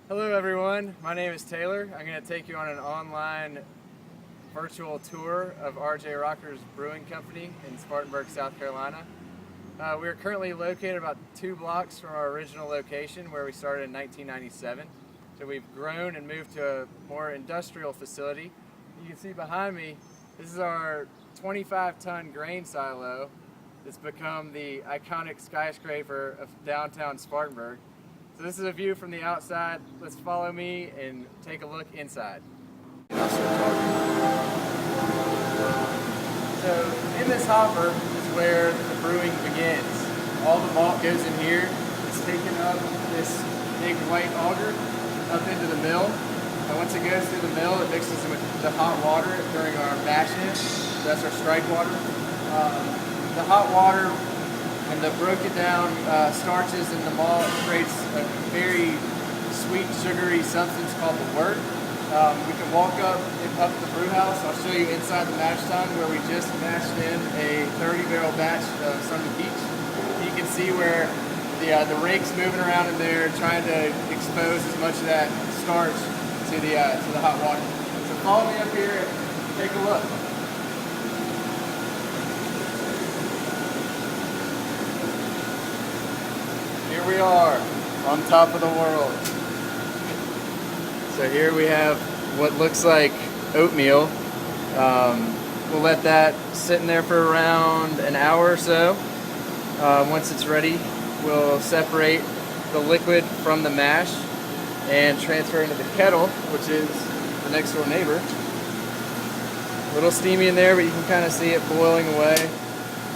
Hello everyone, my name is Taylor. I'm going to take you on an online virtual tour of R.J. Rocker's Brewing Company in Spartanburg, South Carolina. We are currently located about 2 blocks from our original location where we started in 1997. So we've grown and moved to a more industrial facility. You can see behind me, this is our 25-ton grain silo that's become the iconic skyscraper of downtown Spartanburg. So this is a view from the outside. Let's follow me and take a look inside. So in this hopper is where the brewing begins. All the malt goes in here. It's taken up this big white auger up into the mill. And once it goes through the mill, it mixes with the hot water during our mash-in. So that's our strike water. The hot water and the broken down starches in the malt creates a very sweet, sugary substance called the wort. We can walk up the brew house. I'll show you inside the mash tun where we just mashed in a 30-barrel batch of Southern Peach. You can see where the rake's moving around in there, trying to expose as much of that starch to the hot water. So follow me up here and take a look. Here we are on top of the world. So here we have what looks like oatmeal. We'll let that sit in there for around an hour or so. Once it's ready, we'll separate the liquid from the mash and transfer it into the kettle, which is the next door neighbor. A little steamy in there, but you can kind of see it boiling away.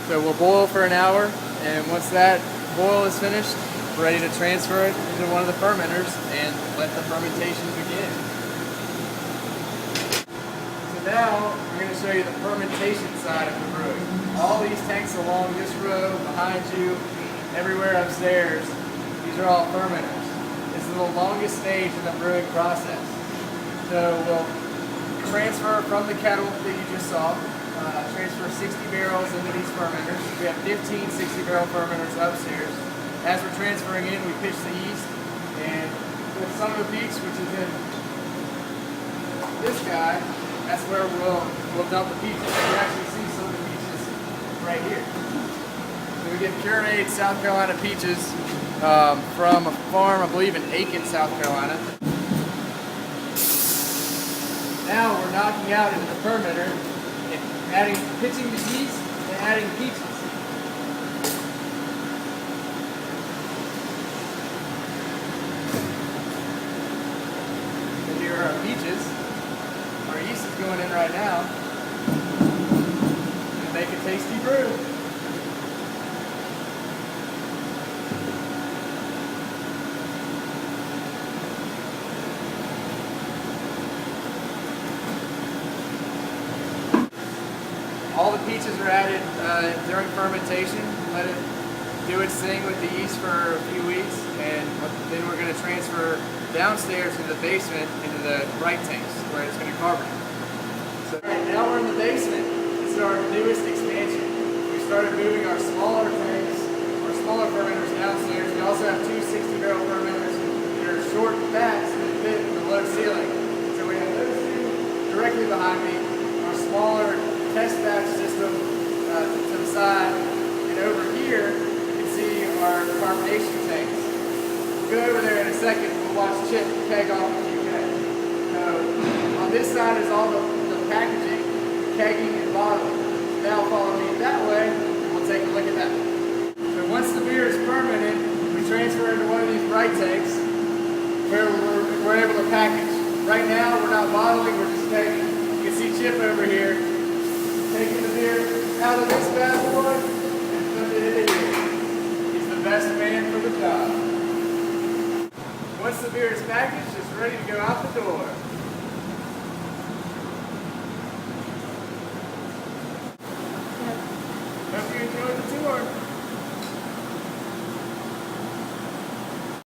So we'll boil for an hour, and once that boil is finished, we're ready to transfer it into one of the fermenters and let the fermentation begin. So now we're going to show you the fermentation side of the brewing. All these tanks along this row, behind you, everywhere upstairs, these are all fermenters. This is the longest stage in the brewing process. So we'll transfer from the kettle that you just saw, transfer 60 barrels into these fermenters. We have 15 60-barrel fermenters upstairs. As we're transferring in, we pitch the yeast, and with some of the peach, which is in this guy, that's where we'll dump the peaches. You can actually see some of the peaches right here. So we get pureed South Carolina peaches from a farm, I believe in Aiken, South Carolina. Now we're knocking out into the fermenter and pitching the yeast and adding peaches. Our peaches. Our yeast is going in right now to make a tasty brew. All the peaches are added during fermentation. Let it do its thing with the yeast for a few weeks, and then we're going to transfer downstairs in the basement into the bright tanks where it's going to carbonate. So right now we're in the basement. This is our newest expansion. We started moving our smaller tanks, our smaller fermenters downstairs. We also have 2 60-barrel fermenters that are short backs that fit in the low ceiling. So we have those 2 directly behind me, our smaller test batch system to the side, and over here you can see our carbonation tanks. We'll go over there in a second. Watch Chip keg off a few kegs. So on this side is all the packaging, kegging, and bottling. Now follow me that way, and we'll take a look at that. So once the beer is fermented, we transfer into one of these bright tanks where we're able to package. Right now we're not bottling, we're just kegging. You can see Chip over here taking the beer out of this bad boy and putting it in here. He's the best man for the job. Once the beer is packaged, it's ready to go out the door. Hope you enjoyed the tour.